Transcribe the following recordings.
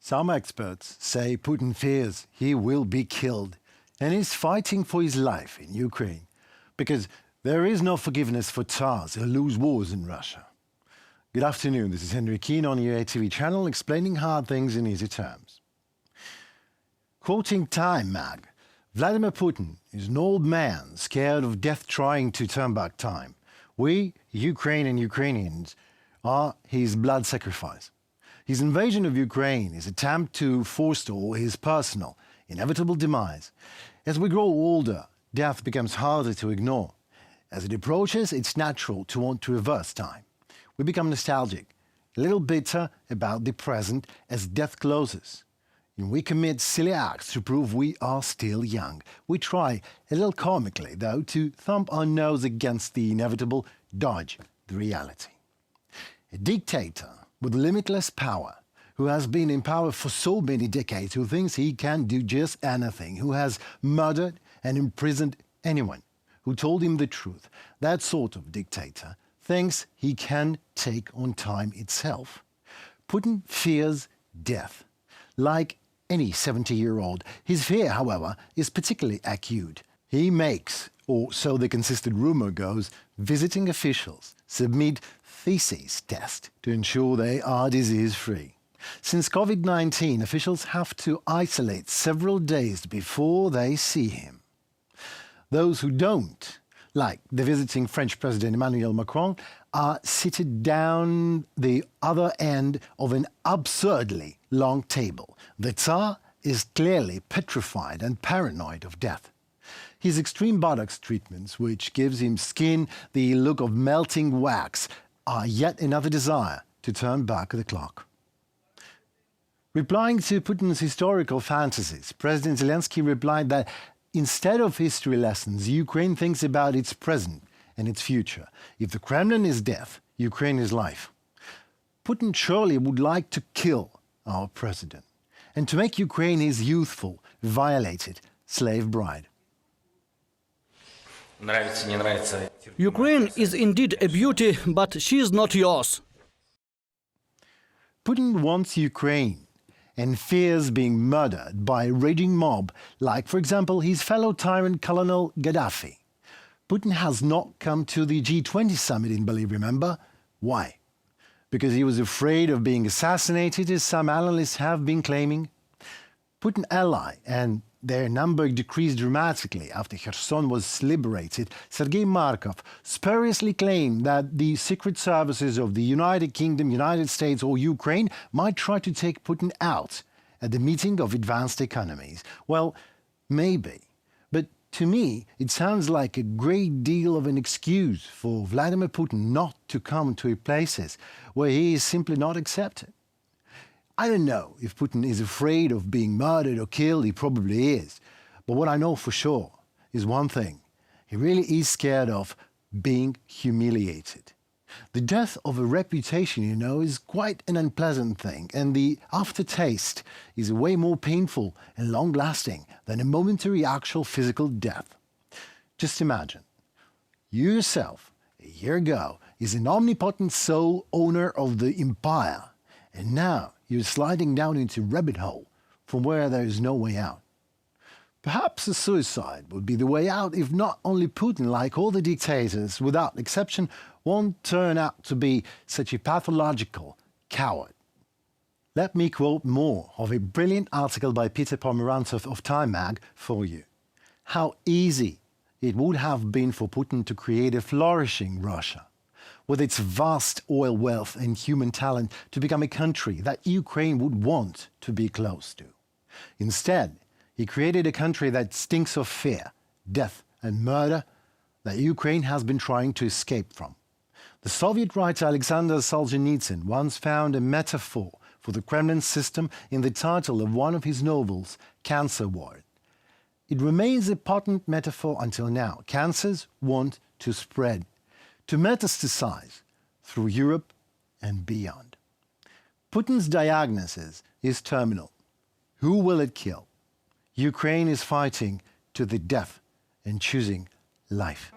Some experts say Putin fears he will be killed and is fighting for his life in Ukraine because there is no forgiveness for Tsars who lose wars in Russia. Good afternoon, this is Henry Keane on UATV channel explaining hard things in easy terms. Quoting Time mag, Vladimir Putin is an old man scared of death trying to turn back time. We, Ukraine and Ukrainians, are his blood sacrifice. His invasion of Ukraine is an attempt to forestall his personal, inevitable demise. As we grow older, death becomes harder to ignore. As it approaches, it's natural to want to reverse time. We become nostalgic, a little bitter about the present as death closes. And we commit silly acts to prove we are still young. We try, a little comically though, to thump our nose against the inevitable, dodge the reality. A dictator with limitless power, who has been in power for so many decades, who thinks he can do just anything, who has murdered and imprisoned anyone who told him the truth, that sort of dictator thinks he can take on time itself. Putin fears death. Like any 70-year-old, his fear, however, is particularly acute. He makes, or so the consistent rumor goes, visiting officials submit feces test to ensure they are disease-free. Since COVID-19, officials have to isolate several days before they see him. Those who don't, like the visiting French President Emmanuel Macron, are seated down the other end of an absurdly long table. The Tsar is clearly petrified and paranoid of death. His extreme buttocks treatments, which gives him skin the look of melting wax, are yet another desire to turn back the clock. Replying to Putin's historical fantasies, President Zelensky replied that instead of history lessons, Ukraine thinks about its present and its future. If the Kremlin is death, Ukraine is life. Putin surely would like to kill our president and to make Ukraine his youthful, violated slave bride. Ukraine is indeed a beauty, but she is not yours. Putin wants Ukraine and fears being murdered by a raging mob, like, for example, his fellow tyrant Colonel Gaddafi. Putin has not come to the G20 summit in Bali, remember? Why? Because he was afraid of being assassinated, as some analysts have been claiming? Putin ally, and their number decreased dramatically after Kherson was liberated, Sergei Markov spuriously claimed that the secret services of the United Kingdom, United States or Ukraine might try to take Putin out at the meeting of advanced economies. Well, maybe. But to me, it sounds like a great deal of an excuse for Vladimir Putin not to come to places where he is simply not accepted. I don't know if Putin is afraid of being murdered or killed. He probably is. But what I know for sure is one thing. He really is scared of being humiliated. The death of a reputation, you know, is quite an unpleasant thing, and the aftertaste is way more painful and long-lasting than a momentary actual physical death. Just imagine, you yourself, a year ago, is an omnipotent sole owner of the empire, and now you're sliding down into a rabbit hole from where there is no way out. Perhaps a suicide would be the way out if not only Putin, like all the dictators, without exception, won't turn out to be such a pathological coward. Let me quote more of a brilliant article by Peter Pomerantsev of Time mag for you. How easy it would have been for Putin to create a flourishing Russia, with its vast oil wealth and human talent, to become a country that Ukraine would want to be close to. Instead, he created a country that stinks of fear, death and murder that Ukraine has been trying to escape from. The Soviet writer Alexander Solzhenitsyn once found a metaphor for the Kremlin system in the title of one of his novels, Cancer Ward. It remains a potent metaphor until now. Cancers want to spread, to metastasize through Europe and beyond. Putin's diagnosis is terminal. Who will it kill? Ukraine is fighting to the death and choosing life.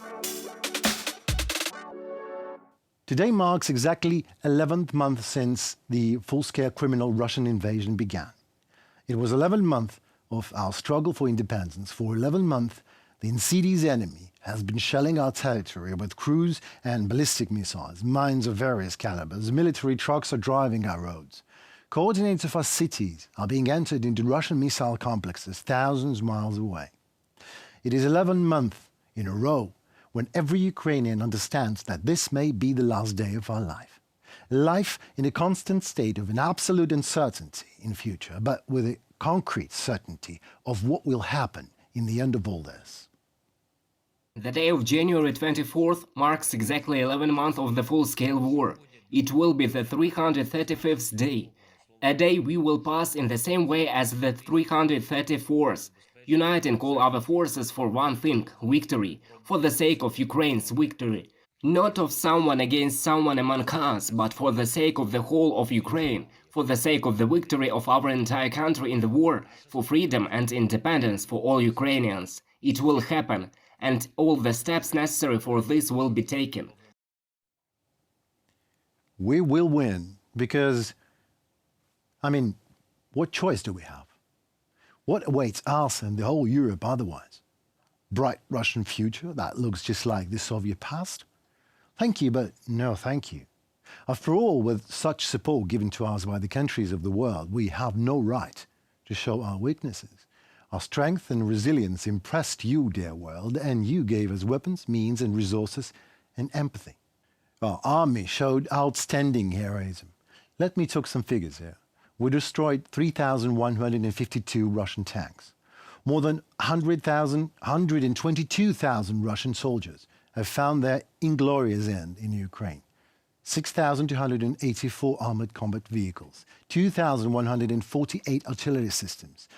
Today marks exactly 11th month since the full-scale criminal Russian invasion began. It was 11 months of our struggle for independence. For 11 months, the insidious enemy has been shelling our territory with cruise and ballistic missiles, mines of various calibers. Military trucks are driving our roads. Coordinates of our cities are being entered into Russian missile complexes thousands of miles away. It is 11 months in a row when every Ukrainian understands that this may be the last day of our life. Life in a constant state of an absolute uncertainty in future, but with a concrete certainty of what will happen in the end of all this. The day of January 24th marks exactly 11 months of the full-scale war. It will be the 335th day. A day we will pass in the same way as the 334th, uniting all our forces for one thing, victory, for the sake of Ukraine's victory. Not of someone against someone among us, but for the sake of the whole of Ukraine, for the sake of the victory of our entire country in the war, for freedom and independence for all Ukrainians. It will happen, and all the steps necessary for this will be taken. We will win because, what choice do we have? What awaits us and the whole Europe otherwise? Bright Russian future that looks just like the Soviet past? Thank you, but no thank you. After all, with such support given to us by the countries of the world, we have no right to show our weaknesses. Our strength and resilience impressed you, dear world, and you gave us weapons, means and resources and empathy. Our army showed outstanding heroism. Let me talk some figures here. We destroyed 3,152 Russian tanks. More than 122,000 Russian soldiers have found their inglorious end in Ukraine. 6,284 armored combat vehicles, 2,148 artillery systems,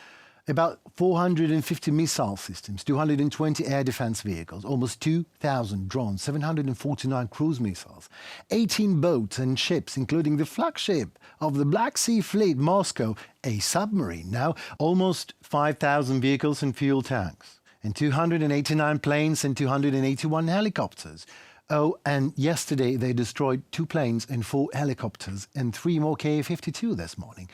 about 450 missile systems, 220 air defense vehicles, almost 2,000 drones, 749 cruise missiles, 18 boats and ships, including the flagship of the Black Sea Fleet, Moscow, a submarine now, almost 5,000 vehicles and fuel tanks, and 289 planes and 281 helicopters. Oh, and yesterday they destroyed 2 planes and 4 helicopters and 3 more Ka-52 this morning.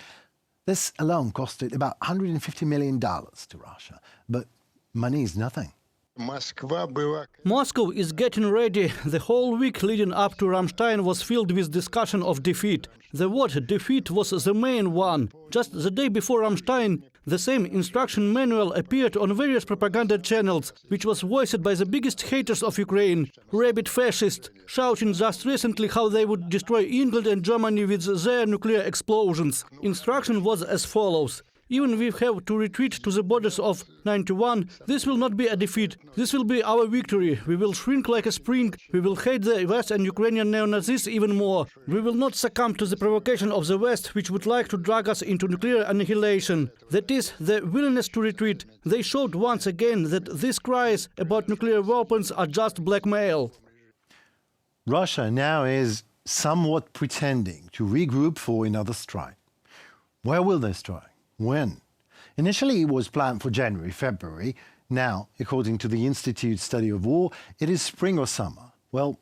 This alone costed about $150 million to Russia, but money is nothing. Moscow is getting ready. The whole week leading up to Ramstein was filled with discussion of defeat. The word defeat was the main one. Just the day before Ramstein, the same instruction manual appeared on various propaganda channels, which was voiced by the biggest haters of Ukraine, rabid fascists, shouting just recently how they would destroy England and Germany with their nuclear explosions. Instruction was as follows. Even if we have to retreat to the borders of 91, this will not be a defeat. This will be our victory. We will shrink like a spring. We will hate the West and Ukrainian neo-Nazis even more. We will not succumb to the provocation of the West, which would like to drag us into nuclear annihilation. That is, the willingness to retreat. They showed once again that these cries about nuclear weapons are just blackmail. Russia now is somewhat pretending to regroup for another strike. Where will they strike? When? Initially, it was planned for January, February. Now, according to the Institute Study of War, it is spring or summer. Well,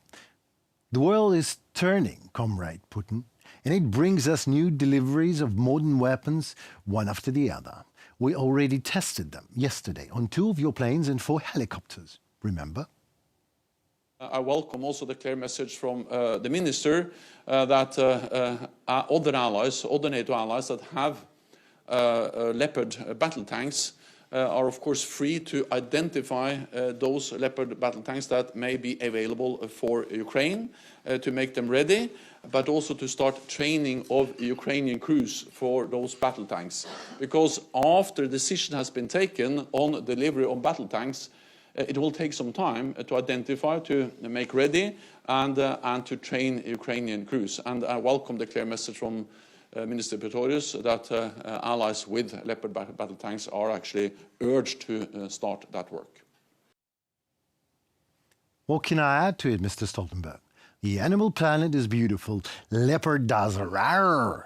the world is turning, Comrade Putin, and it brings us new deliveries of modern weapons, one after the other. We already tested them yesterday on 2 of your planes and 4 helicopters, remember? I welcome also the clear message from the Minister that other allies, other NATO allies that have Leopard battle tanks are of course free to identify those Leopard battle tanks that may be available for Ukraine, to make them ready, but also to start training of Ukrainian crews for those battle tanks. Because after decision has been taken on delivery of battle tanks, it will take some time to identify, to make ready, and to train Ukrainian crews. And I welcome the clear message from Minister Pretorius that allies with Leopard battle tanks are actually urged to start that work. What can I add to it, Mr. Stoltenberg? The animal planet is beautiful. Leopard does rawr.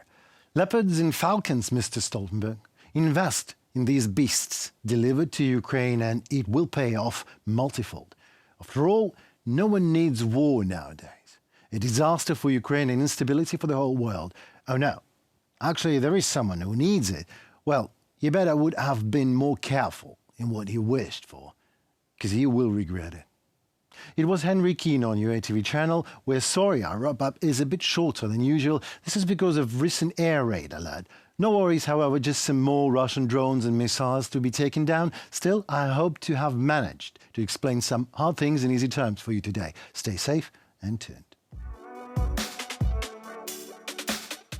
Leopards and falcons, Mr. Stoltenberg. Invest in these beasts delivered to Ukraine and it will pay off multifold. After all, no one needs war nowadays. A disaster for Ukraine and instability for the whole world. Oh no. Actually, there is someone who needs it. Well, he better would have been more careful in what he wished for, because he will regret it. It was Henry Keane on UATV channel, where sorry our wrap-up is a bit shorter than usual. This is because of recent air raid alert. No worries, however, just some more Russian drones and missiles to be taken down. Still, I hope to have managed to explain some hard things in easy terms for you today. Stay safe and tuned.